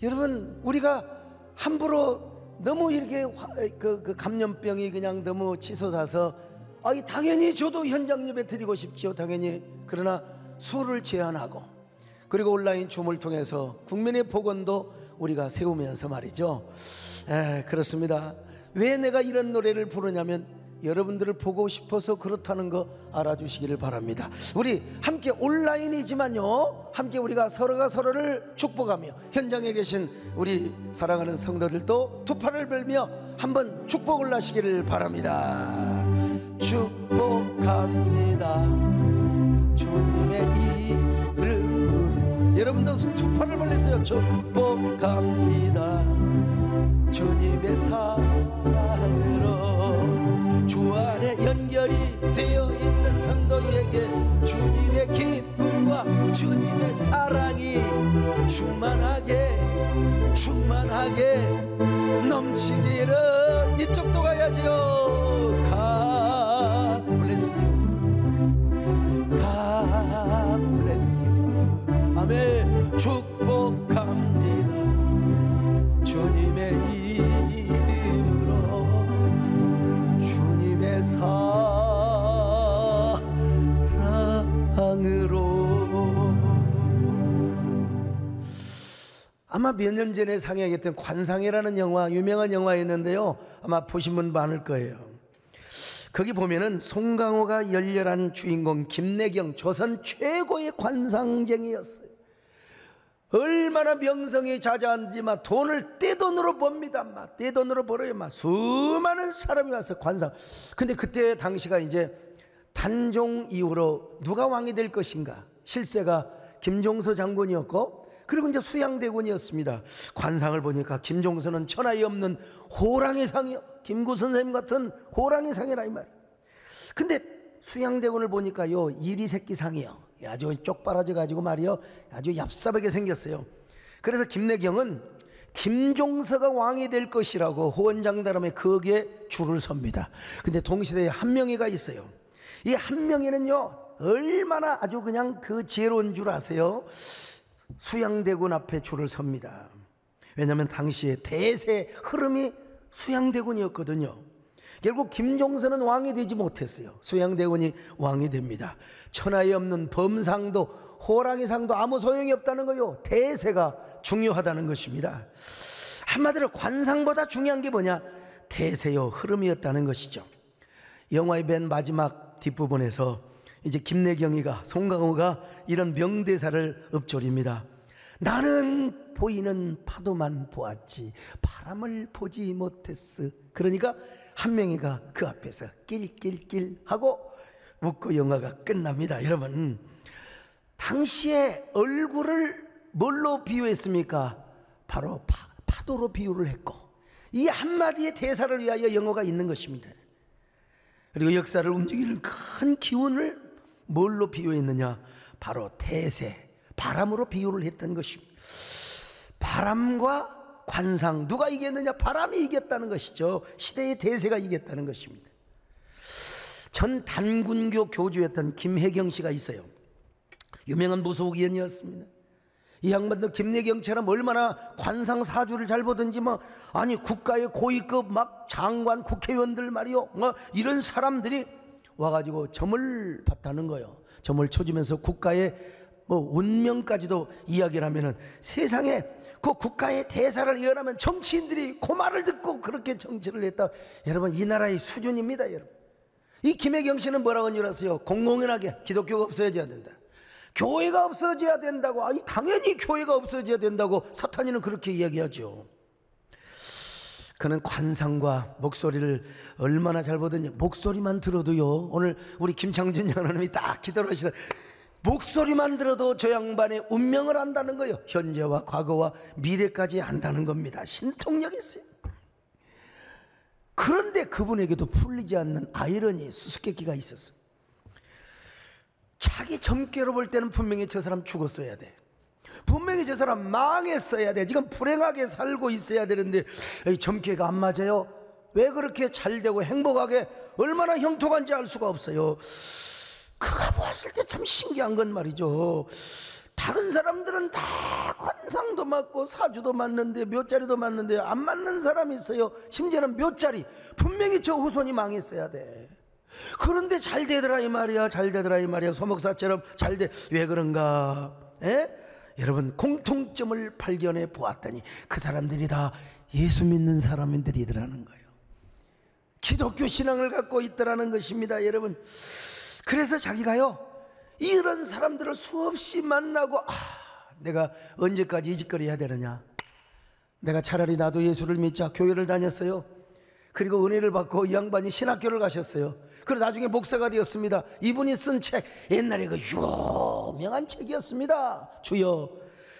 여러분, 우리가 함부로 너무 이렇게 그 감염병이 그냥 너무 치솟아서 당연히 저도 현장 예배 드리고 싶지요, 당연히. 그러나 수를 제한하고, 그리고 온라인 줌을 통해서 국민의 복원도 우리가 세우면서 말이죠. 그렇습니다. 왜 내가 이런 노래를 부르냐면 여러분들을 보고 싶어서 그렇다는 거 알아주시기를 바랍니다. 우리 함께 온라인이지만요, 함께 우리가 서로가 서로를 축복하며 현장에 계신 우리 사랑하는 성도들도 두 팔을 벌며 한번 축복을 하시기를 바랍니다. 축복합니다, 주님의 이름으로. 여러분도 두 팔을 벌리세요. 축복합니다, 주님의 사랑으로. 주 안에 연결이 되어 있는 성도에게 주님의 기쁨과 주님의 사랑이 충만하게 넘치기를. 이쪽도 가야지요. God bless you, God bless you. 아멘. 축복합니다, 주님의 이름으로, 주님의 사랑으로. 아마 몇 년 전에 상영했던 관상이라는 영화, 유명한 영화였는데요, 아마 보신 분 많을 거예요. 거기 보면은 송강호가 열렬한 주인공 김내경, 조선 최고의 관상쟁이였어요. 얼마나 명성이 자자한지 막 돈을 떼돈으로 법니다. 막 떼돈으로 벌어요. 막 수많은 사람이 와서 관상. 근데 그때 당시가 이제 단종 이후로 누가 왕이 될 것인가, 실세가 김종서 장군이었고, 그리고 이제 수양대군이었습니다. 관상을 보니까 김종서는 천하에 없는 호랑이 상이요, 김구 선생님 같은 호랑이 상이라 이 말이에요. 근데 수양대군을 보니까요, 이리새끼 상이요, 아주 쪽바라져 가지고 말이요, 아주 얍삽하게 생겼어요. 그래서 김내경은 김종서가 왕이 될 것이라고 호언장담에 거기에 줄을 섭니다. 근데 동시대에 한명회가 있어요. 이 한명회는요, 얼마나 아주 그냥 그 지혜로운 줄 아세요? 수양대군 앞에 줄을 섭니다. 왜냐하면 당시에 대세 흐름이 수양대군이었거든요. 결국 김종서는 왕이 되지 못했어요. 수양대군이 왕이 됩니다. 천하에 없는 범상도 호랑이상도 아무 소용이 없다는 거요, 대세가 중요하다는 것입니다. 한마디로 관상보다 중요한 게 뭐냐, 대세요, 흐름이었다는 것이죠. 영화의 맨 마지막 뒷부분에서 이제 김내경이가, 송강호가 이런 명대사를 읊조립니다. 나는 보이는 파도만 보았지 바람을 보지 못했어. 그러니까 한명희가 그 앞에서 낄낄낄 하고 웃고 영화가 끝납니다. 여러분, 당시에 얼굴을 뭘로 비유했습니까? 바로 파도로 비유를 했고, 이 한마디의 대사를 위하여 영어가 있는 것입니다. 그리고 역사를 움직이는 큰 기운을 뭘로 비유했느냐? 바로 대세, 바람으로 비유를 했던 것입니다. 바람과 관상, 누가 이겼느냐? 바람이 이겼다는 것이죠. 시대의 대세가 이겼다는 것입니다. 전 단군교 교주였던 김혜경 씨가 있어요. 유명한 무속인이었습니다. 이 양반도 김내경처럼 얼마나 관상 사주를 잘 보든지 아니 국가의 고위급 막 장관, 국회의원들 말이요, 이런 사람들이 와가지고 점을 봤다는 거예요. 점을 쳐주면서 국가의 운명까지도 이야기를 하면은, 세상에 그 국가의 대사를 예언하면 정치인들이 그 말을 듣고 그렇게 정치를 했다. 여러분, 이 나라의 수준입니다. 여러분, 이 김혜경 씨는 뭐라고 한 줄 아세요? 공공연하게 기독교가 없어져야 된다, 교회가 없어져야 된다고. 당연히 교회가 없어져야 된다고 사탄이는 그렇게 이야기하죠. 그는 관상과 목소리를 얼마나 잘 보더니, 목소리만 들어도요, 오늘 우리 김창준 장로님이 딱 기도를 하시다, 목소리만 들어도 저 양반의 운명을 안다는 거예요. 현재와 과거와 미래까지 안다는 겁니다. 신통력이 있어요. 그런데 그분에게도 풀리지 않는 아이러니, 수수께끼가 있었어요. 자기 점괘로 볼 때는 분명히 저 사람 죽었어야 돼, 분명히 저 사람 망했어야 돼, 지금 불행하게 살고 있어야 되는데 점괘가 안 맞아요. 왜 그렇게 잘되고 행복하게 얼마나 형통한지 알 수가 없어요. 그가 보았을 때 참 신기한 건 말이죠, 다른 사람들은 다 관상도 맞고 사주도 맞는데 묘자리도 맞는데 안 맞는 사람이 있어요. 심지어는 묘자리 분명히 저 후손이 망했어야 돼. 그런데 잘 되더라 이 말이야. 잘 되더라 이 말이야. 소목사처럼 잘 돼. 왜 그런가? 여러분, 공통점을 발견해 보았더니 그 사람들이 다 예수 믿는 사람들이더라는 거예요. 기독교 신앙을 갖고 있더라는 것입니다, 여러분. 그래서 자기가요, 이런 사람들을 수없이 만나고, 내가 언제까지 이 짓거리 해야 되느냐? 내가 차라리 나도 예수를 믿자. 교회를 다녔어요. 그리고 은혜를 받고 이 양반이 신학교를 가셨어요. 그리고 나중에 목사가 되었습니다. 이분이 쓴 책, 옛날에 그 유명한 책이었습니다. 주여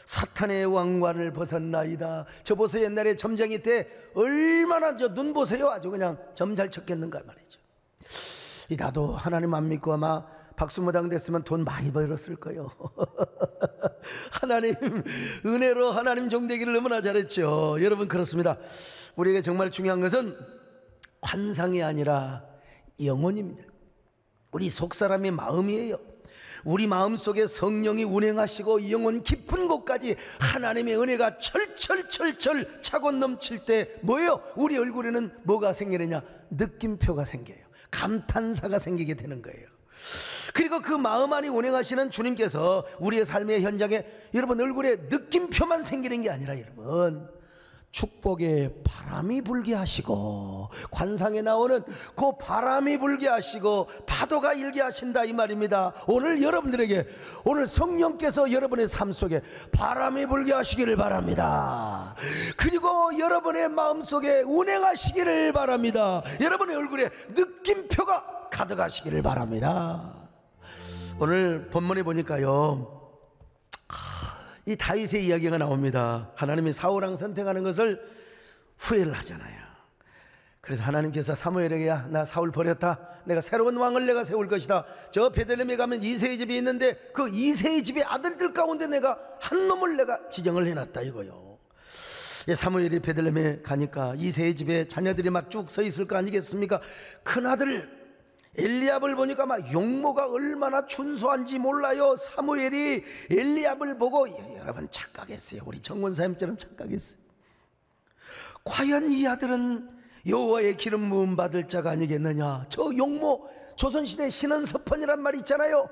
사탄의 왕관을 벗었나이다. 저 보세요. 옛날에 점쟁이 때 얼마나 저 눈 보세요. 아주 그냥 점 잘 쳤겠는가 말이죠. 나도 하나님 안 믿고 아마 박수무당 됐으면 돈 많이 벌었을 거예요. 하나님 은혜로 하나님 종되기를 너무나 잘했죠. 여러분, 그렇습니다. 우리에게 정말 중요한 것은 환상이 아니라 영혼입니다. 우리 속사람의 마음이에요. 우리 마음속에 성령이 운행하시고 영혼 깊은 곳까지 하나님의 은혜가 철철철철 차고 넘칠 때 뭐예요? 우리 얼굴에는 뭐가 생기느냐? 느낌표가 생겨요. 감탄사가 생기게 되는 거예요. 그리고 그 마음 안에 운행하시는 주님께서 우리의 삶의 현장에 여러분 얼굴에 느낌표만 생기는 게 아니라 여러분 축복의 바람이 불게 하시고 관상에 나오는 그 바람이 불게 하시고 파도가 일게 하신다 이 말입니다. 오늘 여러분들에게 오늘 성령께서 여러분의 삶 속에 바람이 불게 하시기를 바랍니다. 그리고 여러분의 마음속에 운행하시기를 바랍니다. 여러분의 얼굴에 느낌표가 가득하시기를 바랍니다. 오늘 본문에 보니까요, 이 다윗의 이야기가 나옵니다. 하나님이 사울왕 선택하는 것을 후회를 하잖아요. 그래서 하나님께서 사무엘에게 나 사울 버렸다. 내가 새로운 왕을 내가 세울 것이다. 저 베들레헴에 가면 이새의 집이 있는데 그 이새의 집의 아들들 가운데 내가 한 놈을 내가 지정을 해놨다 이거요. 사무엘이 베들레헴에 가니까 이새의 집에 자녀들이 막 쭉 서 있을 거 아니겠습니까? 큰아들 엘리압을 보니까 막 용모가 얼마나 준수한지 몰라요. 사무엘이 엘리압을 보고 여러분 착각했어요. 우리 정권사님처럼 착각했어요. 과연 이 아들은 여호와의 기름 부음 받을 자가 아니겠느냐. 저 용모 조선시대 신원서펀이란 말 있잖아요.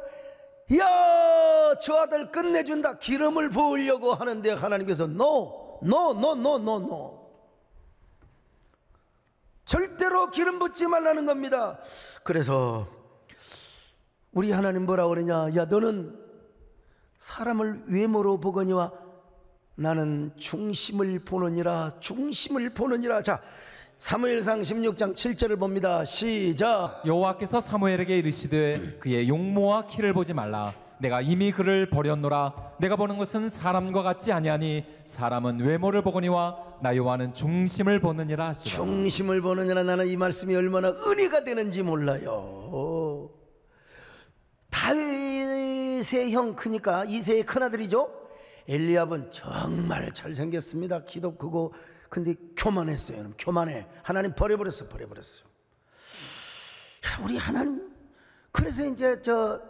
이야 저 아들 끝내준다. 기름을 부으려고 하는데 하나님께서 No 절대로 기름 붓지 말라는 겁니다. 그래서 우리 하나님 뭐라 그러냐? 야 너는 사람을 외모로 보거니와 나는 중심을 보느니라. 중심을 보느니라. 자 사무엘상 16장 7절을 봅니다. 시작. 여호와께서 사무엘에게 이르시되 그의 용모와 키를 보지 말라. 내가 이미 그를 버렸노라. 내가 보는 것은 사람과 같지 아니하니 사람은 외모를 보거니와 나 여호와는 중심을 보느니라 하시라. 중심을 보느니라. 나는 이 말씀이 얼마나 은혜가 되는지 몰라요. 다윗의 형 크니까 이새의 큰아들이죠. 엘리압은 정말 잘생겼습니다. 키도 크고 근데 교만했어요. 교만해. 하나님 버려버렸어. 우리 하나님 그래서 이제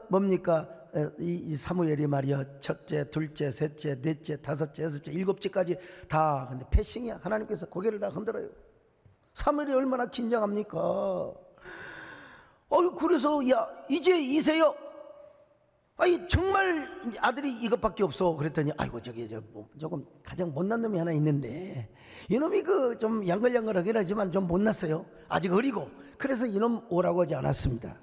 뭡니까 이 사무엘이 말이야 첫째, 둘째, 셋째, 넷째, 다섯째, 여섯째, 일곱째까지 다 근데 패싱이야. 하나님께서 고개를 다 흔들어요. 사무엘이 얼마나 긴장합니까? 그래서 야 이제 이세요. 아니 정말 아들이 이것밖에 없어. 그랬더니 아이고 조금 가장 못난 놈이 하나 있는데 이놈이 그 좀 양글양글하긴 하지만 좀 못났어요. 아직 어리고. 그래서 이놈 오라고 하지 않았습니다.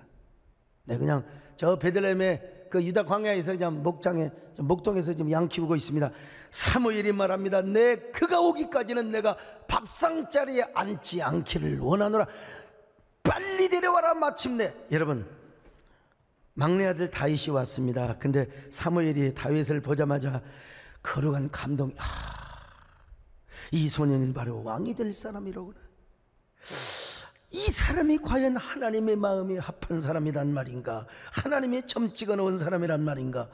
네, 그냥 저 베들레헴에 그 유다 광야에서 그냥 목동에서 지금 양 키우고 있습니다. 사무엘이 말합니다. 그가 오기까지는 내가 밥상 자리에 앉지 않기를 원하노라. 빨리 데려와라. 마침내 여러분 막내 아들 다윗이 왔습니다. 근데 사무엘이 다윗을 보자마자 거룩한 감동이 이 소년이 바로 왕이 될 사람이라고 그래. 이 사람이 과연 하나님의 마음에 합한 사람이란 말인가? 하나님의 점 찍어 놓은 사람이란 말인가?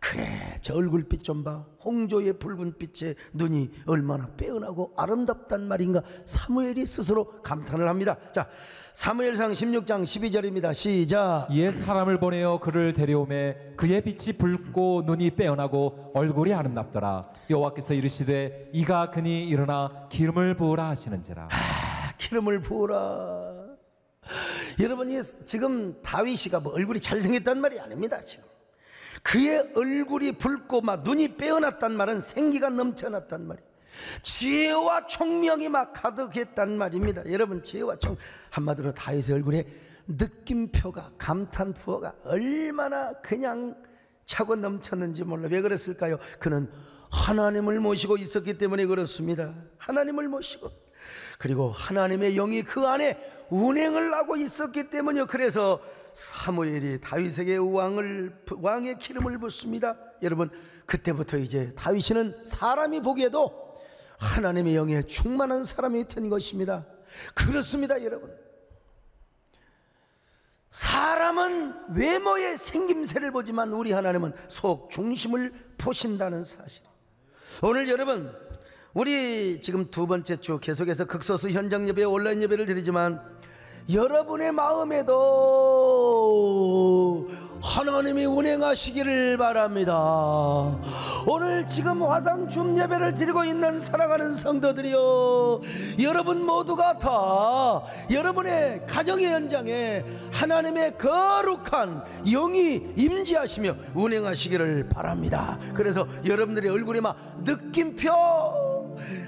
그래, 저 얼굴빛 좀 봐. 홍조의 붉은 빛에 눈이 얼마나 빼어나고 아름답단 말인가. 사무엘이 스스로 감탄을 합니다. 자, 사무엘상 16장 12절입니다. 시작. 이에 사람을 보내어 그를 데려오매 그의 빛이 붉고 눈이 빼어나고 얼굴이 아름답더라. 여호와께서 이르시되 이가 그니 일어나 기름을 부으라 하시는지라. 기름을 부으라. 여러분이 지금 다윗이가 뭐 얼굴이 잘생겼단 말이 아닙니다. 지금 그의 얼굴이 붉고 막 눈이 빼어났단 말은 생기가 넘쳐났단 말이에요. 지혜와 총명이 막 가득했단 말입니다. 여러분, 지혜와 총, 한마디로 다윗의 얼굴에 느낌표가, 감탄표가 얼마나 그냥 차고 넘쳤는지 몰라. 왜 그랬을까요? 그는 하나님을 모시고 있었기 때문에 그렇습니다. 하나님을 모시고, 그리고 하나님의 영이 그 안에 운행을 하고 있었기 때문이요. 그래서 사무엘이 다윗에게 왕의 기름을 붓습니다. 여러분, 그때부터 이제 다윗은 사람이 보기에도 하나님의 영에 충만한 사람이 된 것입니다. 그렇습니다, 여러분. 사람은 외모의 생김새를 보지만 우리 하나님은 속 중심을 보신다는 사실. 오늘 여러분, 우리 지금 두 번째 주 계속해서 극소수 현장 예배, 온라인 예배를 드리지만 여러분의 마음에도 하나님이 운행하시기를 바랍니다. 오늘 지금 화상 줌 예배를 드리고 있는 사랑하는 성도들이여, 여러분 모두가 다 여러분의 가정의 현장에 하나님의 거룩한 영이 임재하시며 운행하시기를 바랍니다. 그래서 여러분들의 얼굴에 막 느낌표,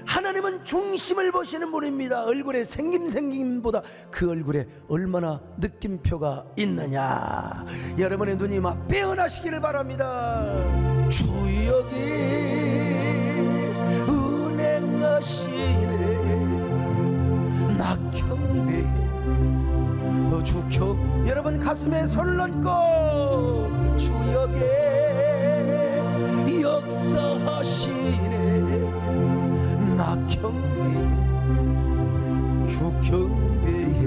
하나님은 중심을 보시는 분입니다. 얼굴에 생김보다 그 얼굴에 얼마나 느낌표가 있느냐. 여러분의 눈이 막 빼어나시기를 바랍니다. 주역이 은행하시네 낙형비 주격. 여러분 가슴에 손을 얹고 주역에 역사하시네 낙형비 주경비에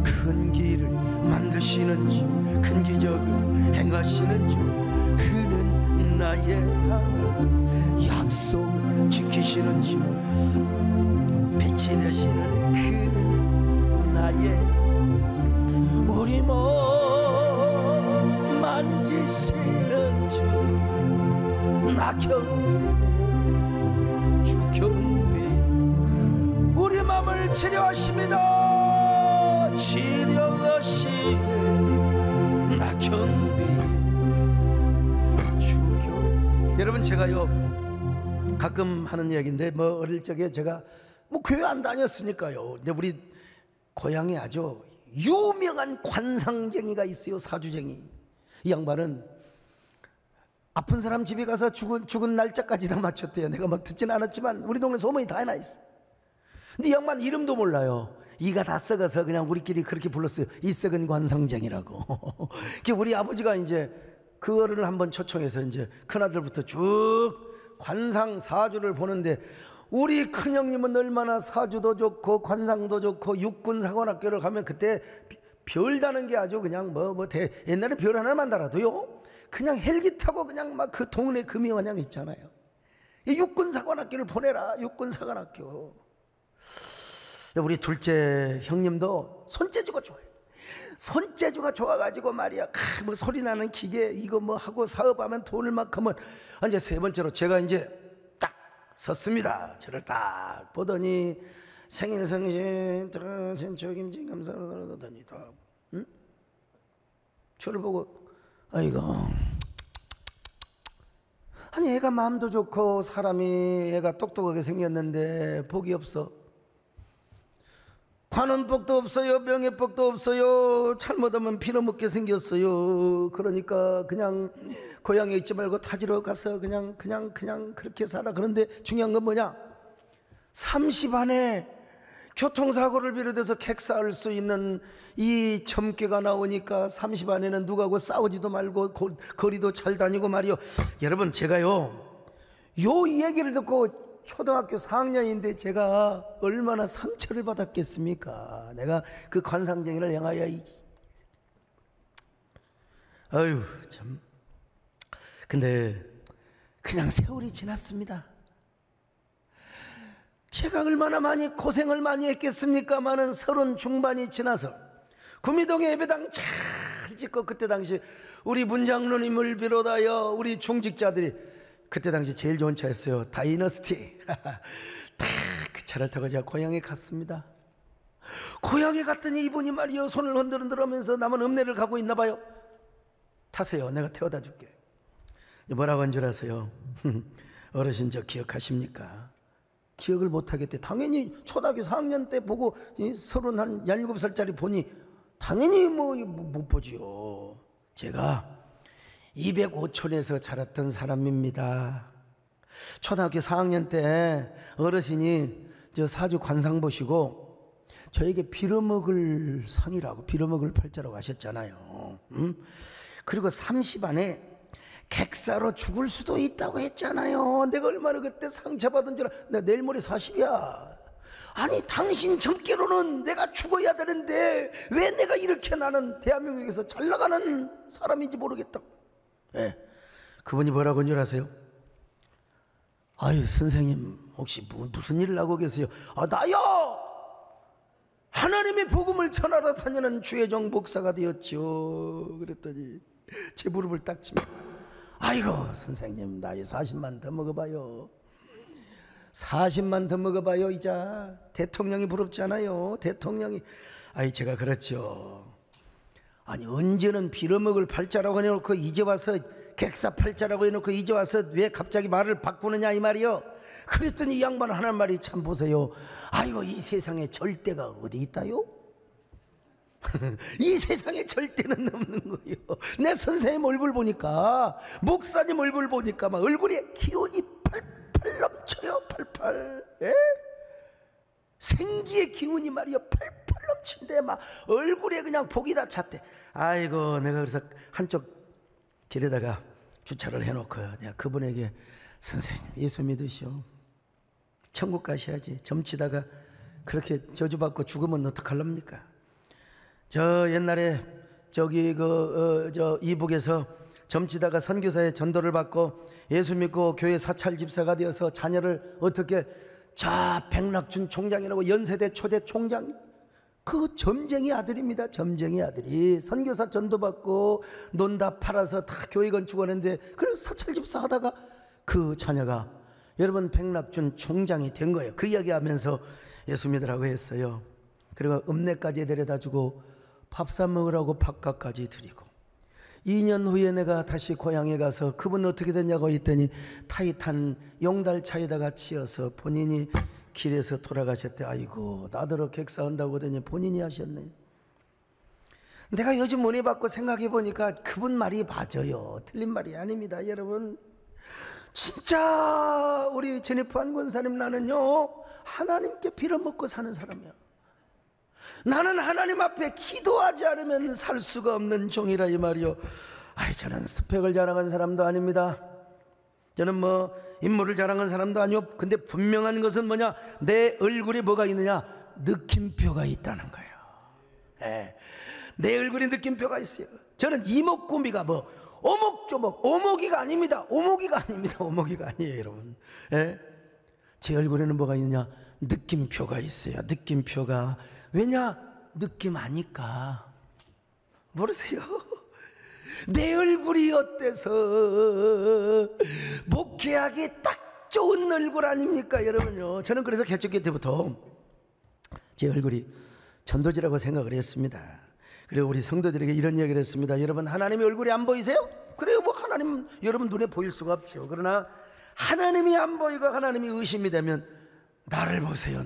큰 길을 만드시는 주, 큰 기적을 행하시는 주, 그는 나의 하나님, 약속을 지키시는 주, 빛이 되시는 그는 나의, 우리 몸 만지시는 주, 낙형비 주경비, 우리 마음을 치료하십니다. 치료하시는 낙형비 주경. 여러분, 제가요 가끔 하는 이야기인데, 뭐 어릴 적에 제가 뭐 교회 안 다녔으니까요. 근데 우리 고향에 아주 유명한 관상쟁이가 있어요. 사주쟁이. 이 양반은 아픈 사람 집에 가서 죽은 날짜까지 다 맞췄대요. 내가 막 듣지는 않았지만 우리 동네 소문이 다 나 있어. 근데 이 양반 이름도 몰라요. 이가 다 썩어서 그냥 우리끼리 그렇게 불렀어요. 이 썩은 관상쟁이라고. 우리 아버지가 이제 그거를 한번 초청해서 이제 큰아들부터 쭉 관상 사주를 보는데, 우리 큰형님은 얼마나 사주도 좋고 관상도 좋고 육군사관학교를 가면 그때 별 다는 게 아주 그냥 옛날에 별 하나만 달아도요 그냥 헬기 타고 그냥 막 그 동네 금이원양 있잖아요. 이 육군사관학교를 보내라. 육군사관학교. 우리 둘째 형님도 손재주가 좋아요. 손재주가 좋아가지고 말이야, 뭐 소리 나는 기계 이거 뭐 하고 사업하면 돈을 막 하면, 이제 세 번째로 제가 이제 딱 섰습니다. 저를 딱 보더니 생일성신 신초김치 감사하더니 다, 응? 저를 보고, 아이고, 아니 애가 마음도 좋고 사람이 애가 똑똑하게 생겼는데 복이 없어. 관원복도 없어요. 명예복도 없어요. 잘못하면 피노먹게 생겼어요. 그러니까 그냥 고향에 있지 말고 타지로 가서 그냥 그렇게 살아. 그런데 중요한 건 뭐냐, 30 안에 교통사고를 비롯해서 객사할 수 있는 이 점괘가 나오니까 30 안에는 누구하고 싸우지도 말고 거리도 잘 다니고 말이요. 여러분, 제가요 요 얘기를 듣고 초등학교 4학년인데 제가 얼마나 상처를 받았겠습니까? 내가 그 관상쟁이를 향하여 아유 참. 근데 그냥 세월이 지났습니다. 제가 얼마나 많이 고생을 많이 했겠습니까마는 30 중반이 지나서 구미동에 예배당 잘 짓고, 그때 당시 우리 문장로님을 비롯하여 우리 중직자들이 그때 당시 제일 좋은 차였어요. 다이너스티. 다 그 차를 타고 제가 고향에 갔습니다. 고향에 갔더니 이분이 말이요, 손을 흔들흔들하면서 남은 읍내를 가고 있나 봐요. 타세요, 내가 태워다 줄게. 뭐라고 한 줄 아세요? 어르신 저 기억하십니까? 기억을 못하겠대. 당연히 초등학교 4학년 때 보고 37살짜리 보니 당연히 못 보지요. 제가 205촌에서 자랐던 사람입니다. 초등학교 4학년 때 어르신이 저 사주 관상 보시고 저에게 빌어먹을 상이라고, 빌어먹을 팔자라고 하셨잖아요. 그리고 30 안에 객사로 죽을 수도 있다고 했잖아요. 내가 얼마나 그때 상처받은 줄 알아. 나 내일 모레 40이야. 아니 당신 젊게로는 내가 죽어야 되는데 왜 내가 이렇게 나는 대한민국에서 잘 나가는 사람인지 모르겠다. 네. 그분이 뭐라고 한 줄 아세요? 아유 선생님 혹시 무슨 일을 하고 계세요? 아 나요! 하나님의 복음을 전하러 다니는 주혜정 목사가 되었죠. 그랬더니 제 무릎을 딱 치면서 아이고 선생님 나이 40만 더 먹어봐요. 40만 더 먹어봐요. 이자 대통령이 부럽지 않아요? 대통령이. 아이 제가 그렇죠. 아니 언제는 빌어먹을 팔자라고 해놓고 이제 와서 객사 팔자라고 해놓고 이제 와서 왜 갑자기 말을 바꾸느냐 이 말이요. 그랬더니 이 양반 하는 말이 참 보세요. 아이고 이 세상에 절대가 어디 있다요? 이 세상에 절대는 없는 거예요. 내 선생님 얼굴 보니까, 목사님 얼굴 보니까 막 얼굴에 기운이 팔팔 넘쳐요. 팔팔. 예? 생기의 기운이 말이요 팔팔 넘친데 막 얼굴에 그냥 복이 다 찼대. 아이고 내가 그래서 한쪽 길에다가 주차를 해놓고요. 내가 그분에게 선생님 예수 믿으시오. 천국 가셔야지. 점치다가 그렇게 저주받고 죽으면 어떡하렵니까? 저 옛날에 저기 저 이북에서 점치다가 선교사의 전도를 받고 예수 믿고 교회 사찰 집사가 되어서 자녀를 어떻게 자 백낙준 총장이라고 연세대 초대 총장, 그 점쟁이 아들입니다. 점쟁이 아들이 선교사 전도받고 논다 팔아서 다 교회 건축하는데 그래서 사찰 집사 하다가 그 자녀가 여러분 백낙준 총장이 된 거예요. 그 이야기하면서 예수 믿으라고 했어요. 그리고 읍내까지 데려다주고 밥 사 먹으라고 밥값까지 드리고 2년 후에 내가 다시 고향에 가서 그분 어떻게 됐냐고 했더니 타이탄 용달차에다가 치여서 본인이 길에서 돌아가셨대. 아이고 나더러 객사한다고 하더니 본인이 하셨네. 내가 요즘 은혜 받고 생각해 보니까 그분 말이 맞아요. 틀린 말이 아닙니다. 여러분 진짜 우리 제니프 한 권사님 나는요 하나님께 빌어먹고 사는 사람이야. 나는 하나님 앞에 기도하지 않으면 살 수가 없는 종이라 이 말이요. 아이 저는 스펙을 자랑한 사람도 아닙니다. 저는 뭐 인물을 자랑한 사람도 아니요. 근데 분명한 것은 뭐냐, 내 얼굴에 뭐가 있느냐, 느낌표가 있다는 거예요. 네. 내 얼굴에 느낌표가 있어요. 저는 이목구비가 뭐 오목조목, 오목이가 아닙니다. 오목이가 아닙니다. 오목이가 아니에요 여러분. 네. 제 얼굴에는 뭐가 있느냐, 느낌표가 있어요. 느낌표가. 왜냐? 느낌 아니까. 모르세요? 내 얼굴이 어때서 목회하기 딱 좋은 얼굴 아닙니까 여러분요. 저는 그래서 개척교 때부터 제 얼굴이 전도지라고 생각을 했습니다. 그리고 우리 성도들에게 이런 얘기를 했습니다. 여러분 하나님의 얼굴이 안 보이세요? 그래요. 뭐 하나님 여러분 눈에 보일 수가 없죠. 그러나 하나님이 안 보이고 하나님이 의심이 되면 나를 보세요.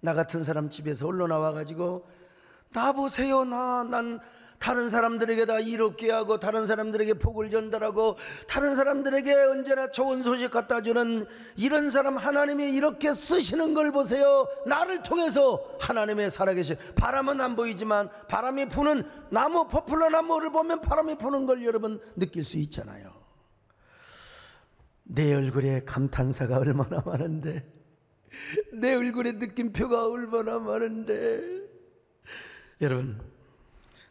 나 같은 사람 집에서 홀로 나와가지고 나 보세요. 난 다른 사람들에게 다 이롭게 하고 다른 사람들에게 복을 전달하고 다른 사람들에게 언제나 좋은 소식 갖다 주는 이런 사람 하나님이 이렇게 쓰시는 걸 보세요. 나를 통해서 하나님의 살아계신, 바람은 안 보이지만 바람이 부는 나무, 포플러 나무를 보면 바람이 부는 걸 여러분 느낄 수 있잖아요. 내 얼굴에 감탄사가 얼마나 많은데, 내 얼굴에 느낌표가 얼마나 많은데. 여러분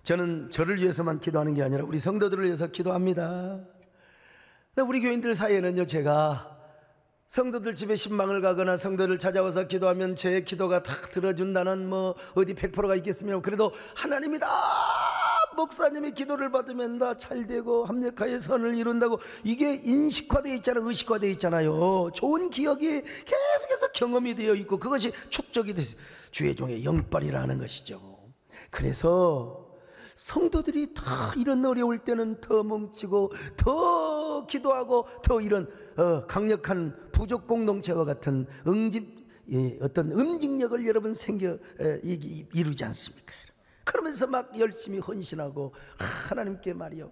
저는 저를 위해서만 기도하는 게 아니라 우리 성도들을 위해서 기도합니다. 우리 교인들 사이에는요, 제가 성도들 집에 신방을 가거나 성도들 찾아와서 기도하면 제 기도가 다 들어준다는 뭐 어디 100%가 있겠으며, 그래도 하나님이 다 목사님의 기도를 받으면 다 잘되고 합력하여 선을 이룬다고, 이게 인식화되어 있잖아요. 의식화되어 있잖아요. 좋은 기억이 계속해서 경험이 되어 있고, 그것이 축적이 돼서 주의 종의 영빨이라는 것이죠. 그래서 성도들이 다 이런 어려울 때는 더 뭉치고 더 기도하고 더 이런 강력한 부족 공동체와 같은 어떤 응집력을 여러분 이루지 않습니까? 그러면서 막 열심히 헌신하고 하나님께 말이요.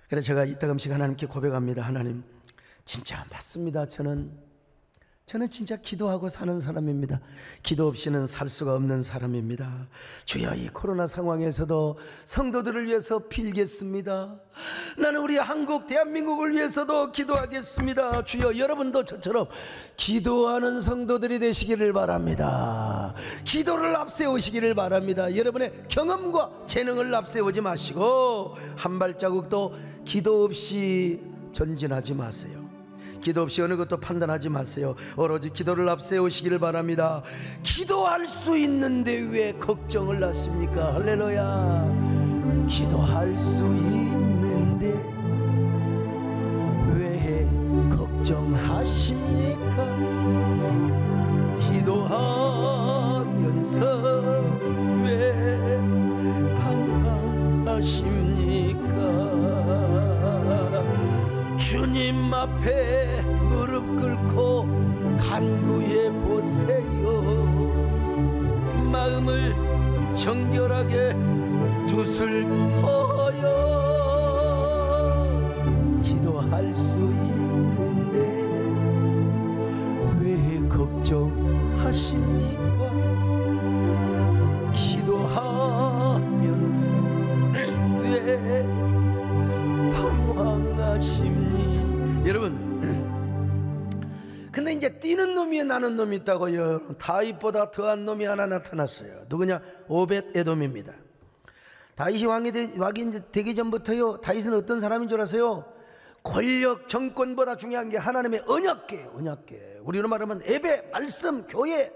그래서 제가 이따금씩 하나님께 고백합니다. 하나님, 진짜 맞습니다. 저는 진짜 기도하고 사는 사람입니다. 기도 없이는 살 수가 없는 사람입니다. 주여, 이 코로나 상황에서도 성도들을 위해서 빌겠습니다. 나는 우리 한국 대한민국을 위해서도 기도하겠습니다. 주여, 여러분도 저처럼 기도하는 성도들이 되시기를 바랍니다. 기도를 앞세우시기를 바랍니다. 여러분의 경험과 재능을 앞세우지 마시고 한 발자국도 기도 없이 전진하지 마세요. 기도 없이 어느 것도 판단하지 마세요. 오로지 기도를 앞세우시기를 바랍니다. 기도할 수 있는데 왜 걱정을 하십니까? 할렐루야. 기도할 수 있는데 왜 걱정하십니까? 기도하면서 왜 방황하십니까? 주님 앞에 무릎 꿇고 간구해 보세요. 마음을 정결하게 두슬퍼요. 기도할 수 있는데 왜 걱정하십니까? 기도하면서 왜 방황하십니까? 여러분, 근데 이제 뛰는 놈이 나는 놈이 있다고요. 다윗보다 더한 놈이 하나 나타났어요. 누구냐? 오벳에돔입니다. 다윗이 왕이 되기 전부터요, 다윗은 어떤 사람인 줄 아세요? 권력, 정권보다 중요한 게 하나님의 언약궤. 우리로 말하면 예배, 말씀, 교회.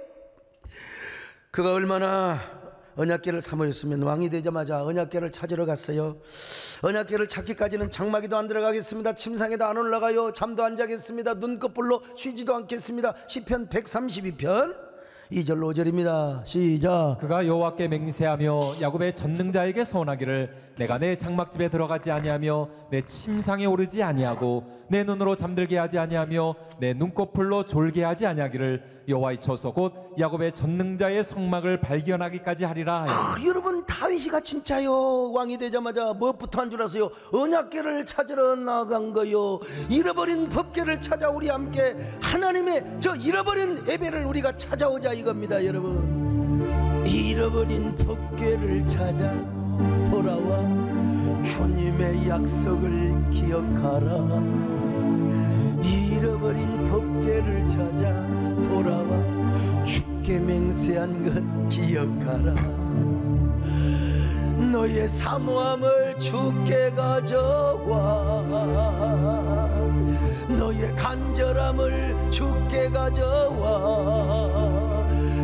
그가 얼마나 언약궤를 사모였으면 왕이 되자마자 언약궤를 찾으러 갔어요. 언약궤를 찾기까지는 장마기도 안 들어가겠습니다. 침상에도 안 올라가요. 잠도 안 자겠습니다. 눈꺼풀로 쉬지도 않겠습니다. 시편 132편 2절 5절입니다. 시작. 그가 여호와께 맹세하며 야곱의 전능자에게 서원하기를 내가 내 장막집에 들어가지 아니하며 내 침상에 오르지 아니하고 내 눈으로 잠들게 하지 아니하며 내 눈꺼풀로 졸게 하지 아니하기를 여호와의 처소 곧 야곱의 전능자의 성막을 발견하기까지 하리라. 여러분, 다윗이가 진짜요 왕이 되자마자 무엇부터 한 줄 아세요? 언약궤를 찾으러 나간 거요. 잃어버린 법궤를 찾아 우리 함께 하나님의 저 잃어버린 예배를 우리가 찾아오자 이겁니다. 여러분, 잃어버린 법궤를 찾아 돌아와 주님의 약속을 기억하라. 잃어버린 법궤를 찾아 돌아와 주께 맹세한 것 기억하라. 너의 사모함을 주께 가져와 너의 간절함을 주께 가져와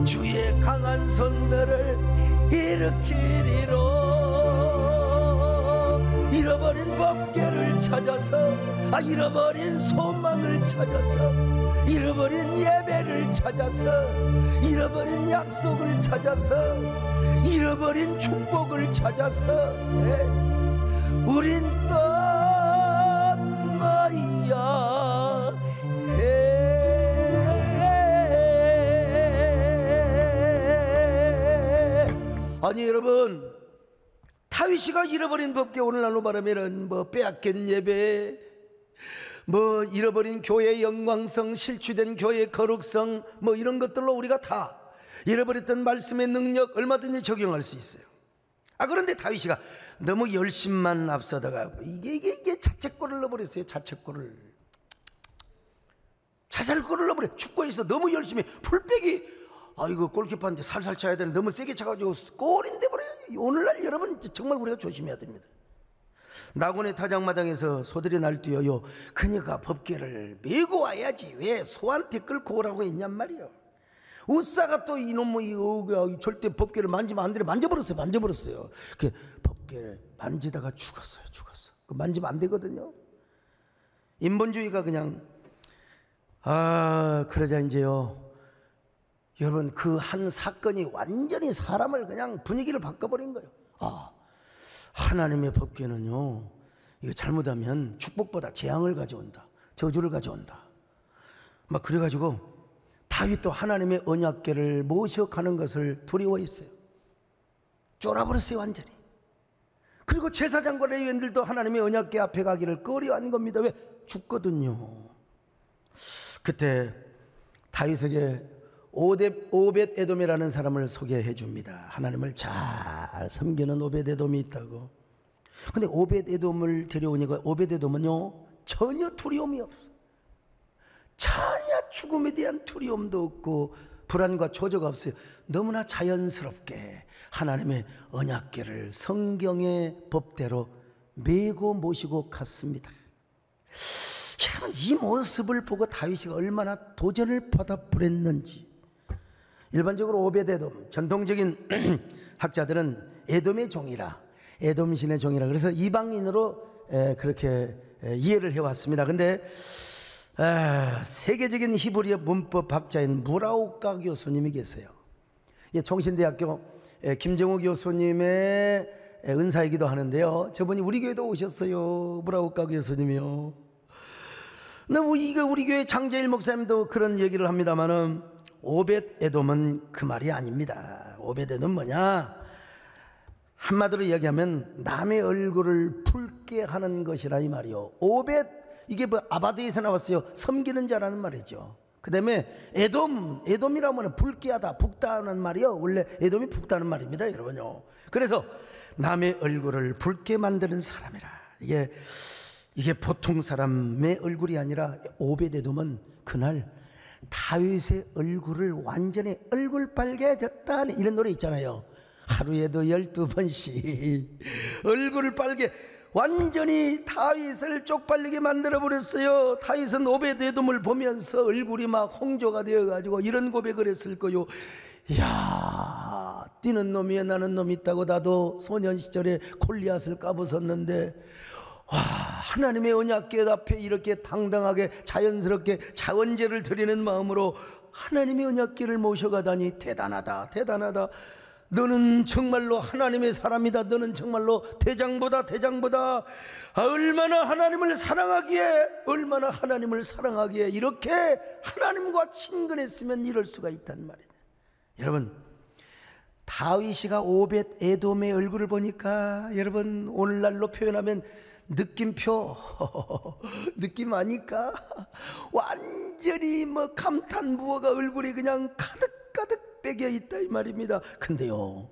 주의 강한 손들을 일으키리로. 잃어버린 법궤를 찾아서 잃어버린 소망을 찾아서 잃어버린 예배를 찾아서 잃어버린 약속을 찾아서 잃어버린 축복을 찾아서 우린 떠나야 해. 아니 여러분, 다윗이가 잃어버린 법궤, 오늘날로 말하면은 뭐 빼앗긴 예배, 뭐 잃어버린 교회의 영광성, 실추된 교회의 거룩성, 뭐 이런 것들로 우리가 다 잃어버렸던 말씀의 능력 얼마든지 적용할 수 있어요. 그런데 다윗이가 너무 열심만 앞서다가 이게 자책골을 넣어버렸어요. 자살골을 넣어버려. 축구에서 너무 열심히 풀백이 이거 골키퍼한테 살살 차야 되는데 너무 세게 차가지고 골인데 버려요. 오늘날 여러분 정말 우리가 조심해야 됩니다. 나곤의 타작마당에서 소들이 날뛰어요. 그녀가 법궤를 메고 와야지 왜 소한테 끌고 오라고 했냔 말이요. 우사가 또 이놈의 절대 법궤를 만지면 안 되래. 만져버렸어요. 그 법궤를 만지다가 죽었어. 만지면 안 되거든요. 인본주의가 그냥 그러자 이제요, 여러분, 그 한 사건이 완전히 사람을 그냥 분위기를 바꿔버린 거예요. 하나님의 법궤는요, 이거 잘못하면 축복보다 재앙을 가져온다, 저주를 가져온다. 막 그래가지고 다윗도 하나님의 언약궤를 모셔가는 것을 두려워했어요. 쫄아버렸어요, 완전히. 그리고 제사장과 레위인들도 하나님의 언약궤 앞에 가기를 꺼려하는 겁니다. 왜? 죽거든요. 그때 다윗에게 오벳 에돔이라는 사람을 소개해 줍니다. 하나님을 잘 섬기는 오벳 에돔이 있다고. 근데 오벳 에돔을 데려오니까 오벳 에돔은요, 전혀 두려움이 없어. 전혀 죽음에 대한 두려움도 없고 불안과 초조가 없어요. 너무나 자연스럽게 하나님의 언약궤를 성경의 법대로 메고 모시고 갔습니다. 여러분, 이 모습을 보고 다윗이 얼마나 도전을 받아버렸는지. 일반적으로 오벳 에돔, 전통적인 학자들은 에돔의 종이라, 에돔 신의 종이라, 그래서 이방인으로 그렇게 이해를 해왔습니다. 근데 세계적인 히브리어 문법 학자인 무라우카 교수님이 계세요. 총신대학교 김정우 교수님의 은사이기도 하는데요. 저분이 우리 교회도 오셨어요. 무라우카 교수님이요. 근데 우리 교회 장재일 목사님도 그런 얘기를 합니다만은 오벳 에돔은 그 말이 아닙니다. 오벳 에돔은 뭐냐? 한마디로 이야기하면 남의 얼굴을 붉게 하는 것이라 이 말이요. 오벳, 이게 뭐 아바드에서 나왔어요. 섬기는 자라는 말이죠. 그 다음에 에돔이라면 붉게 하다, 붉다는 말이요. 원래 에돔이 붉다는 말입니다, 여러분요. 그래서 남의 얼굴을 붉게 만드는 사람이라. 이게 보통 사람의 얼굴이 아니라 오벳 에돔은 그날 다윗의 얼굴을 완전히 얼굴 빨개졌다, 이런 노래 있잖아요. 하루에도 12번씩 얼굴을 빨개, 완전히 다윗을 쪽팔리게 만들어버렸어요. 다윗은 오벳 에돔을 보면서 얼굴이 막 홍조가 되어가지고 이런 고백을 했을 거요. 이야, 뛰는 놈이야 나는 놈이 있다고. 나도 소년 시절에 골리앗을 까부쉈는데, 와, 하나님의 언약궤 앞에 이렇게 당당하게 자연스럽게 자원제를 드리는 마음으로 하나님의 언약궤를 모셔가다니 대단하다. 너는 정말로 하나님의 사람이다. 너는 정말로 대장보다 얼마나 하나님을 사랑하기에 이렇게 하나님과 친근했으면 이럴 수가 있단 말이에요. 여러분, 다윗이가 오벳 에돔의 얼굴을 보니까, 여러분, 오늘날로 표현하면 느낌표 느낌 아니까 완전히 뭐 감탄부어가 얼굴이 그냥 가득 빼겨 있다 이 말입니다. 근데요,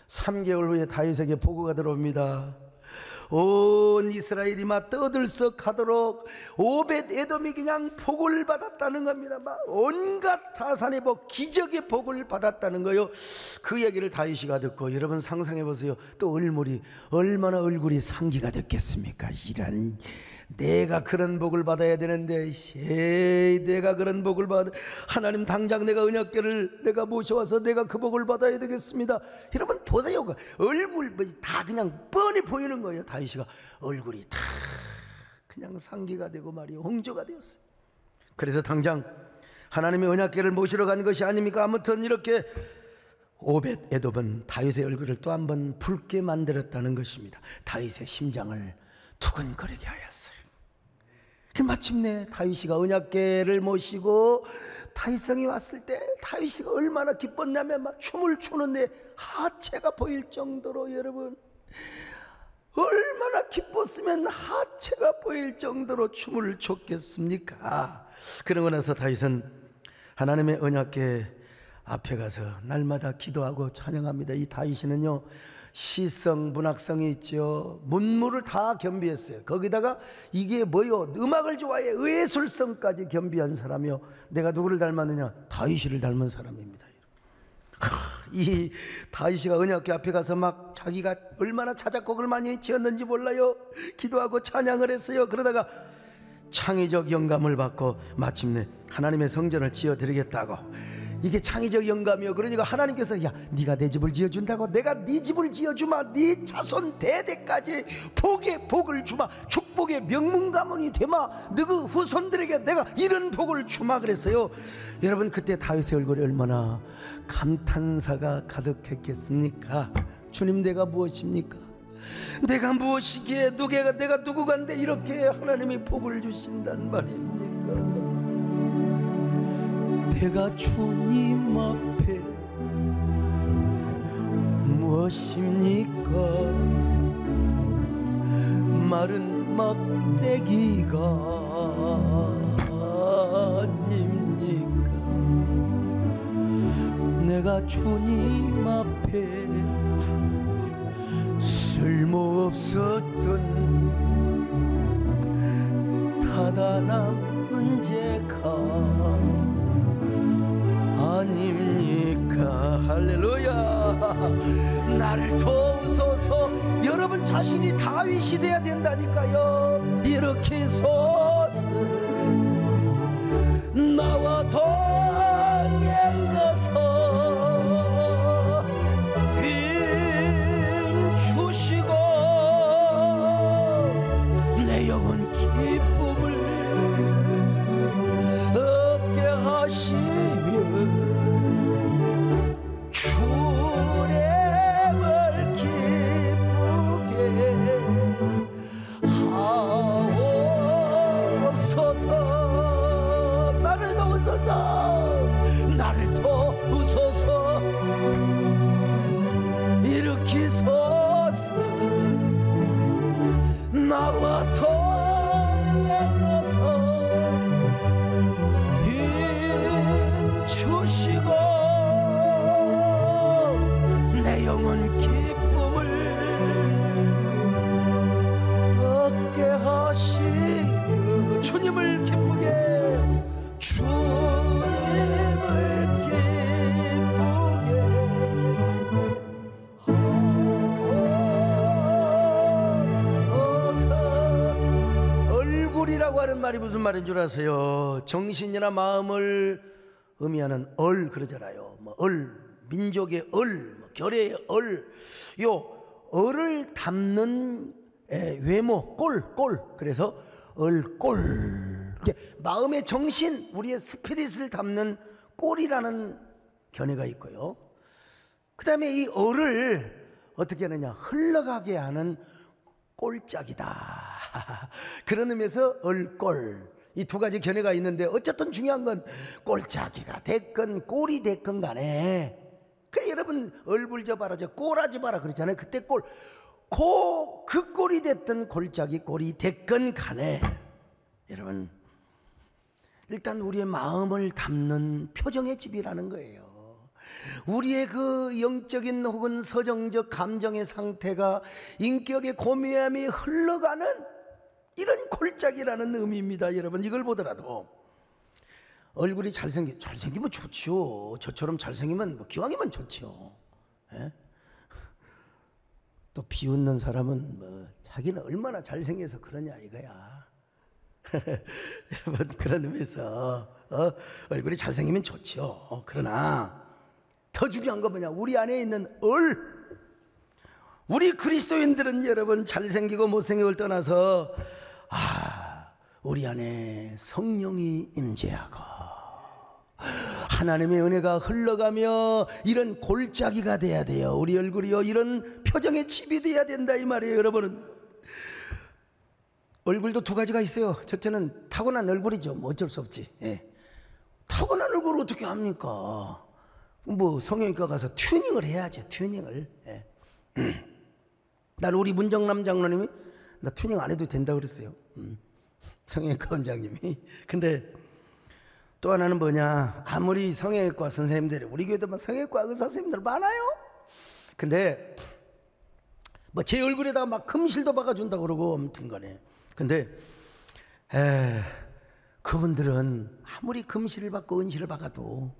3개월 후에 다윗에게 보고가 들어옵니다. 온 이스라엘이 막 떠들썩하도록 오벳 에돔이 그냥 복을 받았다는 겁니다. 막 온갖 타산의 복, 기적의 복을 받았다는 거요. 그 얘기를 다윗이가 듣고, 여러분 상상해 보세요. 또 얼마나 얼굴이 상기가 됐겠습니까? 이런, 내가 그런 복을 받아야 되는데, 내가 그런 복을 받아, 하나님 당장 내가 언약궤를 내가 모셔와서 내가 그 복을 받아야 되겠습니다. 여러분 보세요. 얼굴 다 그냥 뻔히 보이는 거예요. 다윗이가 얼굴이 다 그냥 상기가 되고 말이요, 홍조가 되었어요. 그래서 당장 하나님의 언약궤를 모시러 간 것이 아닙니까? 아무튼 이렇게 오벳 에돔은 다윗의 얼굴을 또 한 번 붉게 만들었다는 것입니다. 다윗의 심장을 두근거리게 하였어요. 마침내 다윗이가 언약궤를 모시고 다윗성이 왔을 때 다윗이가 얼마나 기뻤냐면 막 춤을 추는데 하체가 보일 정도로, 여러분 얼마나 기뻤으면 하체가 보일 정도로 춤을 췄겠습니까? 그러고 나서 다윗은 하나님의 언약궤 앞에 가서 날마다 기도하고 찬양합니다. 이 다윗이는요, 시성, 문학성이 있죠. 문물을 다 겸비했어요. 거기다가 이게 뭐요? 음악을 좋아해. 의술성까지 겸비한 사람이요. 내가 누구를 닮았느냐? 다윗을 닮은 사람입니다. 이 다윗이가 언약궤 앞에 가서 막 자기가 얼마나 자작곡을 많이 지었는지 몰라요. 기도하고 찬양을 했어요. 그러다가 창의적 영감을 받고 마침내 하나님의 성전을 지어드리겠다고. 이게 창의적 영감이요. 그러니까 하나님께서 야, 네가 내 집을 지어준다고? 내가 네 집을 지어주마. 네 자손 대대까지 복의 복을 주마. 축복의 명문 가문이 되마. 너그 후손들에게 내가 이런 복을 주마 그랬어요. 여러분, 그때 다윗의 얼굴에 얼마나 감탄사가 가득했겠습니까? 주님, 내가 무엇입니까? 내가 무엇이기에 내가 누구간데 이렇게 하나님이 복을 주신단 말입니까? 내가 주님 앞에 무엇입니까? 마른 막대기가 아닙니까? 내가 주님 앞에 쓸모없었던 타다난 문제가 아닙니까? 할렐루야. 나를 도우소서. 여러분 자신이 다윗이 돼야 된다니까요. 이렇게 서서 나와 동행하서 인 주시고 내 영혼 기쁨을 얻게 하시며 주님을 기쁘게 하옵소서. 나를 도우소서. 나를 도우소서. 일으키소서. 나와 동행하서 주시고 내 영혼 기쁨을 얻게 하시며 주님을 기쁘게 하소서. 얼굴이라고 하는 말이 무슨 말인 줄 아세요? 정신이나 마음을 의미하는 얼 그러잖아요. 뭐 얼, 민족의 얼, 뭐 결의의 얼. 요 얼을 담는 외모, 꼴. 그래서 얼꼴. 마음의 정신, 우리의 스피릿을 담는 꼴이라는 견해가 있고요. 그 다음에 이 얼을 어떻게 하느냐? 흘러가게 하는 꼴짝이다. 그런 의미에서 얼꼴. 이 두 가지 견해가 있는데 어쨌든 중요한 건 꼴짜기가 됐건 꼴이 됐건 간에, 그래 여러분 얼굴 봐라, 꼴하지 마라 그러잖아요. 그때 그 꼴이 됐든 골짜기 꼴이 됐건 간에 여러분 일단 우리의 마음을 담는 표정의 집이라는 거예요. 우리의 그 영적인 혹은 서정적 감정의 상태가 인격의 고미함이 흘러가는 이런 골짜기라는 의미입니다. 여러분 이걸 보더라도 얼굴이 잘생기면 좋지요. 저처럼 잘생기면 뭐 기왕이면 좋지요. 예? 또 비웃는 사람은 뭐 자기는 얼마나 잘생겨서 그러냐 이거야. 여러분 그런 의미에서 얼굴이 잘생기면 좋지요. 그러나 더 중요한 건 뭐냐? 우리 안에 있는 우리 그리스도인들은 여러분 잘생기고 못생김을 떠나서 우리 안에 성령이 임재하고 하나님의 은혜가 흘러가며 이런 골짜기가 돼야 돼요. 우리 얼굴이요 이런 표정의 집이 돼야 된다 이 말이에요. 여러분은 얼굴도 두 가지가 있어요. 첫째는 타고난 얼굴이죠. 뭐 어쩔 수 없지. 예. 타고난 얼굴을 어떻게 합니까? 뭐 성형외과 가서 튜닝을 해야죠. 튜닝을. 예. 난 우리 문정남 장로님이 나 튜닝 안 해도 된다 그랬어요. 성형외과 원장님이. 근데 또 하나는 뭐냐? 아무리 성형외과 선생님들이 우리 교회도 성형외과 의사 선생님들 많아요. 근데 뭐 제 얼굴에다가 막 금실도 박아준다 그러고 아무튼 간에. 근데 그분들은 아무리 금실을 박고 은실을 박아도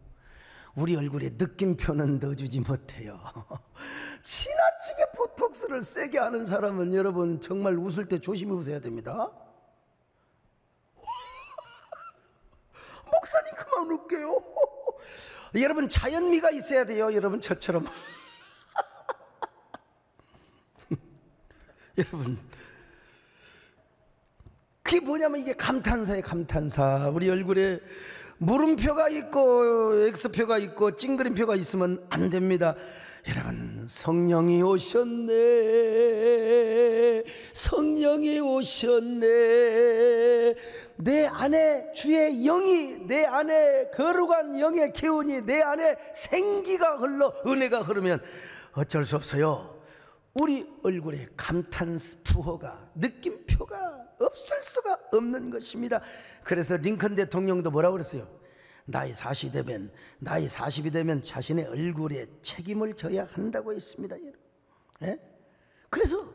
우리 얼굴에 느낌표는 넣어주지 못해요. 지나치게 보톡스를 세게 하는 사람은 여러분 정말 웃을 때 조심히 웃어야 됩니다. 목사님 그만 웃겨요. 여러분 자연미가 있어야 돼요. 여러분 저처럼. 여러분 그게 뭐냐면 이게 감탄사예요. 감탄사. 우리 얼굴에 물음표가 있고 X표가 있고 찡그림표가 있으면 안 됩니다. 여러분 성령이 오셨네. 성령이 오셨네. 내 안에 주의 영이, 내 안에 거룩한 영의 기운이, 내 안에 생기가 흘러 은혜가 흐르면 어쩔 수 없어요. 우리 얼굴에 감탄푸호가 느낌표가 없을 수가 없는 것입니다. 그래서 링컨 대통령도 뭐라고 그랬어요? 나이 40이 되면 자신의 얼굴에 책임을 져야 한다고 했습니다. 예? 그래서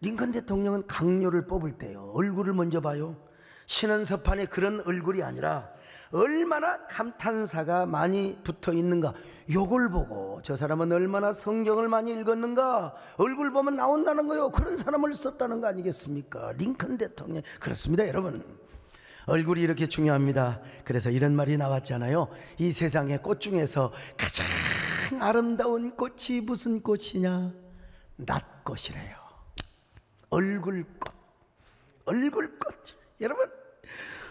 링컨 대통령은 강요를 뽑을 때요 얼굴을 먼저 봐요. 신원서판에 그런 얼굴이 아니라 얼마나 감탄사가 많이 붙어 있는가, 요걸 보고 저 사람은 얼마나 성경을 많이 읽었는가, 얼굴 보면 나온다는 거요. 그런 사람을 썼다는 거 아니겠습니까? 링컨 대통령. 그렇습니다 여러분. 얼굴이 이렇게 중요합니다. 그래서 이런 말이 나왔잖아요. 이 세상의 꽃 중에서 가장 아름다운 꽃이 무슨 꽃이냐? 낫꽃이래요. 얼굴꽃. 얼굴꽃. 여러분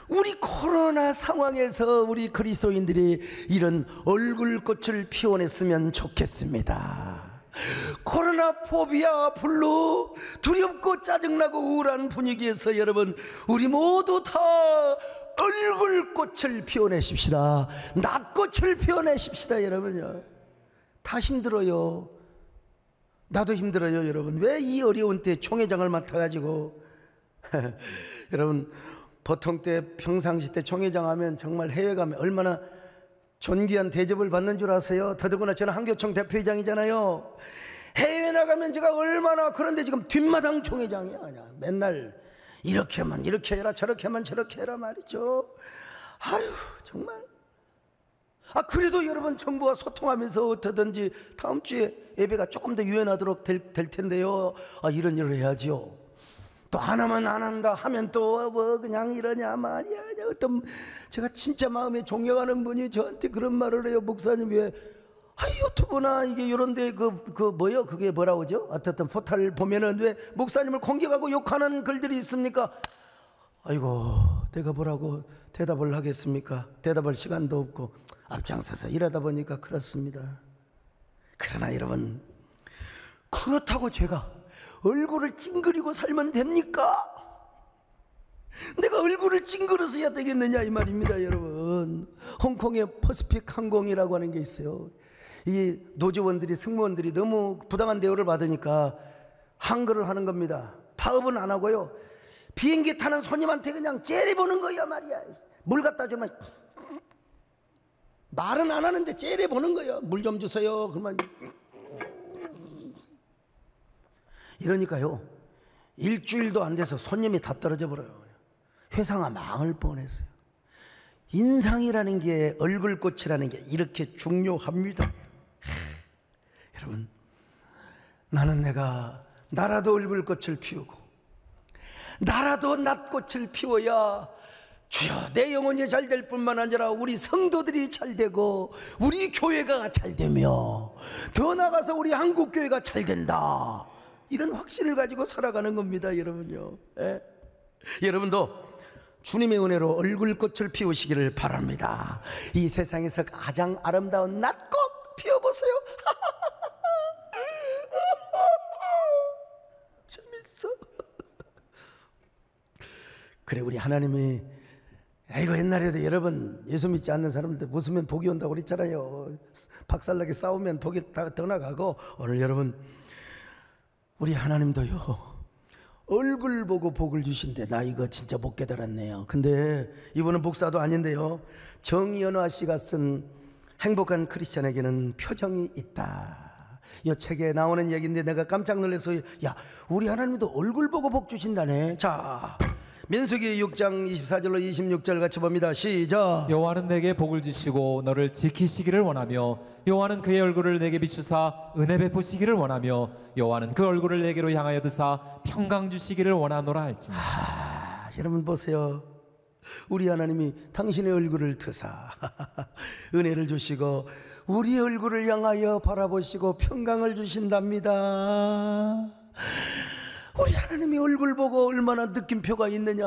우리 코로나 상황에서 우리 그리스도인들이 이런 얼굴꽃을 피워냈으면 좋겠습니다. 코로나 포비아 블루, 두렵고 짜증나고 우울한 분위기에서 여러분 우리 모두 다 얼굴꽃을 피워내십시다. 낫꽃을 피워내십시다. 여러분요 다 힘들어요. 나도 힘들어요. 여러분 왜 이 어려운 때 총회장을 맡아가지고 여러분 보통 때 평상시 때 총회장 하면 정말 해외 가면 얼마나 존귀한 대접을 받는 줄 아세요? 더더구나 저는 한교총 대표회장이잖아요. 해외 나가면 제가 얼마나, 그런데 지금 뒷마당 총회장이 아니야. 맨날 이렇게 하면 이렇게 해라, 저렇게 하면 저렇게 해라 말이죠. 아유 정말. 그래도 여러분 정부와 소통하면서 어떻든지 다음 주에 예배가 조금 더 유연하도록 될 텐데요. 이런 일을 해야죠. 또 안 하면 안 한다 하면 또 뭐 그냥 이러냐 말이야. 어떤 제가 진짜 마음에 존경하는 분이 저한테 그런 말을 해요. 목사님 왜 유튜브나 이게 이런데 뭐요? 그게 뭐라고 하죠? 어쨌든 포탈 보면은 왜 목사님을 공격하고 욕하는 글들이 있습니까? 아이고 내가 뭐라고 대답을 하겠습니까? 대답할 시간도 없고 앞장서서 일하다 보니까 그렇습니다. 그러나 여러분 그렇다고 제가 얼굴을 찡그리고 살면 됩니까? 내가 얼굴을 찡그려서야 되겠느냐 이 말입니다. 여러분 홍콩의 퍼시픽 항공이라고 하는 게 있어요. 이 노조원들이 승무원들이 너무 부당한 대우를 받으니까 한글을 하는 겁니다. 파업은 안 하고요 비행기 타는 손님한테 그냥 째려보는 거야 말이야. 물 갖다 주면 말은 안 하는데 째려보는 거야. 물 좀 주세요. 그러면 이러니까요 일주일도 안 돼서 손님이 다 떨어져 버려요. 회사가 망할 뻔했어요. 인상이라는 게, 얼굴꽃이라는 게 이렇게 중요합니다. 여러분 나라도 얼굴꽃을 피우고 나라도 낫꽃을 피워야 주여 내 영혼이 잘 될 뿐만 아니라 우리 성도들이 잘 되고 우리 교회가 잘 되며 더 나아가서 우리 한국교회가 잘 된다, 이런 확신을 가지고 살아가는 겁니다. 여러분요. 예? 여러분도 주님의 은혜로 얼굴꽃을 피우시기를 바랍니다. 이 세상에서 가장 아름다운 낫꽃 피워보세요. 재밌어. 그래 우리 하나님이 이거 옛날에도 여러분 예수 믿지 않는 사람들 웃으면 복이 온다고 그랬잖아요. 박살나게 싸우면 복이 다 떠나가고, 오늘 여러분 우리 하나님도요 얼굴 보고 복을 주신대. 나 이거 진짜 못 깨달았네요. 근데 이분은 목사도 아닌데요 정연화 씨가 쓴 행복한 크리스찬에게는 표정이 있다, 이 책에 나오는 얘기인데 내가 깜짝 놀라서 야 우리 하나님도 얼굴 보고 복 주신다네. 자 민수기 6장 24절로 26절 같이 봅니다. 시작. 여호와는 내게 복을 주시고 너를 지키시기를 원하며 여호와는 그의 얼굴을 내게 비추사 은혜 베푸시기를 원하며 여호와는 그 얼굴을 내게로 향하여 드사 평강 주시기를 원하노라 할지니. 여러분 보세요. 우리 하나님이 당신의 얼굴을 드사 은혜를 주시고 우리 얼굴을 향하여 바라보시고 평강을 주신답니다. 우리 하나님이 얼굴 보고 얼마나 느낌표가 있느냐.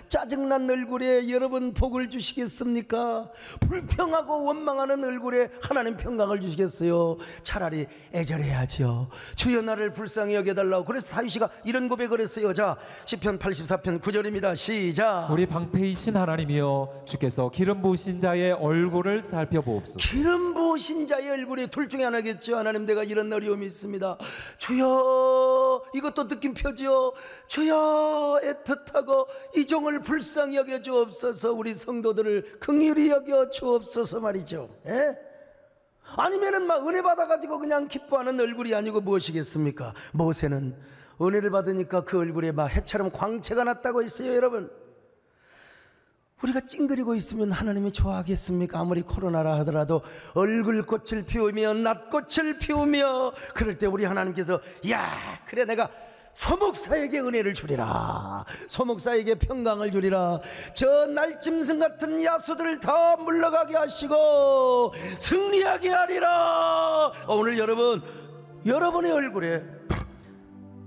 짜증난 얼굴에 여러분 복을 주시겠습니까? 불평하고 원망하는 얼굴에 하나님 평강을 주시겠어요? 차라리 애절해야죠. 주여 나를 불쌍히 여겨달라고. 그래서 다윗이가 이런 고백을 했어요. 자, 시편 84편 9절입니다. 시작. 우리 방패이신 하나님이여 주께서 기름 부으신 자의 얼굴을 살펴보옵소서. 기름 부으신 자의 얼굴이 둘 중에 하나겠죠. 하나님 내가 이런 어려움이 있습니다. 주여, 이것도 느낌표죠. 주여 애틋하고 이 종을 불쌍히 여겨 주옵소서. 우리 성도들을 긍휼히 여겨 주옵소서 말이죠. 예? 아니면은 막 은혜 받아가지고 그냥 기뻐하는 얼굴이 아니고 무엇이겠습니까? 모세는 은혜를 받으니까 그 얼굴에 막 해처럼 광채가 났다고 했어요. 여러분, 우리가 찡그리고 있으면 하나님이 좋아하겠습니까? 아무리 코로나라 하더라도 얼굴꽃을 피우며 낫꽃을 피우며 그럴 때 우리 하나님께서 야 그래 내가 소목사에게 은혜를 주리라, 소목사에게 평강을 주리라, 저 날짐승 같은 야수들을 다 물러가게 하시고 승리하게 하리라. 오늘 여러분의 얼굴에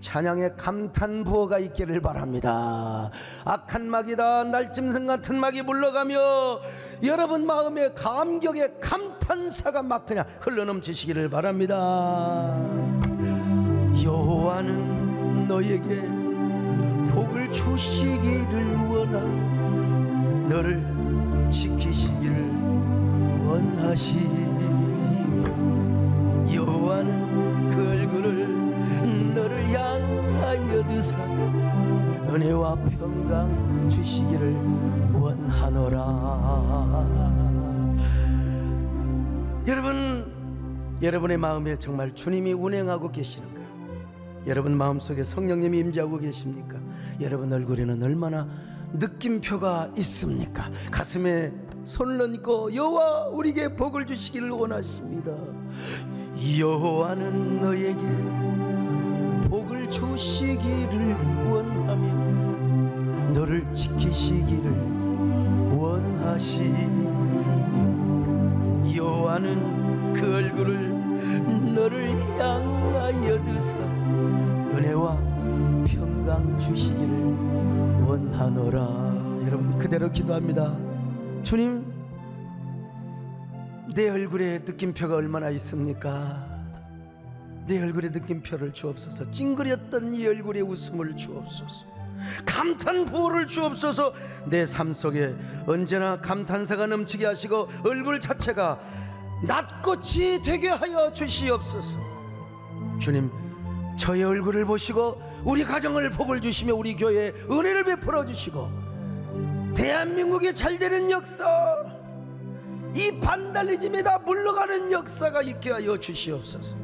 찬양의 감탄 부어가 있기를 바랍니다. 악한 마귀다 날짐승 같은 마귀 물러가며 여러분 마음에 감격의 감탄사가 막 그냥 흘러넘치시기를 바랍니다. 여호와는 너에게 복을 주시기를 원하며 너를 지키시기를 원하시며 여호와는 그 얼굴을 너를 향하여 드사 은혜와 평강 주시기를 원하노라. 여러분의 마음에 정말 주님이 운행하고 계시는가? 여러분 마음속에 성령님이 임재하고 계십니까? 여러분 얼굴에는 얼마나 느낌표가 있습니까? 가슴에 손을 얹고 여호와 우리에게 복을 주시기를 원하십니다. 여호와는 너에게 복을 주시기를 원하며 너를 지키시기를 원하시며 여호와는 그 얼굴을 너를 향하여 드사 은혜와 평강 주시기를 원하노라. 여러분 그대로 기도합니다. 주님, 내 얼굴에 느낌표가 얼마나 있습니까? 내 얼굴에 느낌표를 주옵소서. 찡그렸던 이 얼굴에 웃음을 주옵소서. 감탄 부호를 주옵소서. 내 삶 속에 언제나 감탄사가 넘치게 하시고 얼굴 자체가 낫꽃이 되게 하여 주시옵소서. 주님, 저의 얼굴을 보시고 우리 가정을 복을 주시며 우리 교회에 은혜를 베풀어 주시고 대한민국이 잘되는 역사, 이 반달리즘에 다 물러가는 역사가 있게 하여 주시옵소서.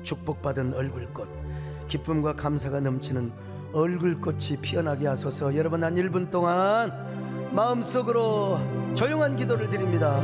축복받은 얼굴꽃, 기쁨과 감사가 넘치는 얼굴꽃이 피어나게 하소서. 여러분 한 1분 동안 마음속으로 조용한 기도를 드립니다.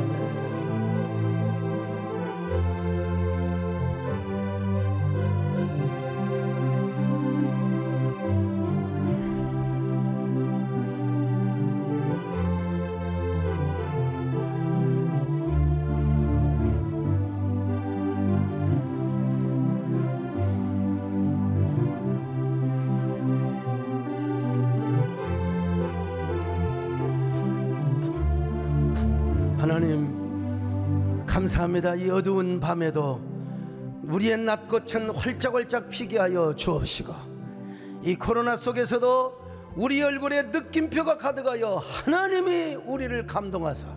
하나님 감사합니다. 이 어두운 밤에도 우리의 낫꽃은 활짝활짝 피게 하여 주옵시고 이 코로나 속에서도 우리 얼굴에 느낌표가 가득하여 하나님이 우리를 감동하사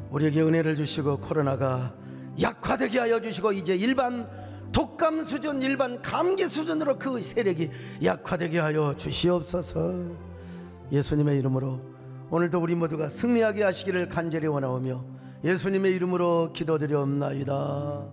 우리에게 은혜를 주시고 코로나가 약화되게 하여 주시고 이제 일반 독감 수준, 일반 감기 수준으로 그 세력이 약화되게 하여 주시옵소서. 예수님의 이름으로 오늘도 우리 모두가 승리하게 하시기를 간절히 원하오며 예수님의 이름으로 기도드리옵나이다.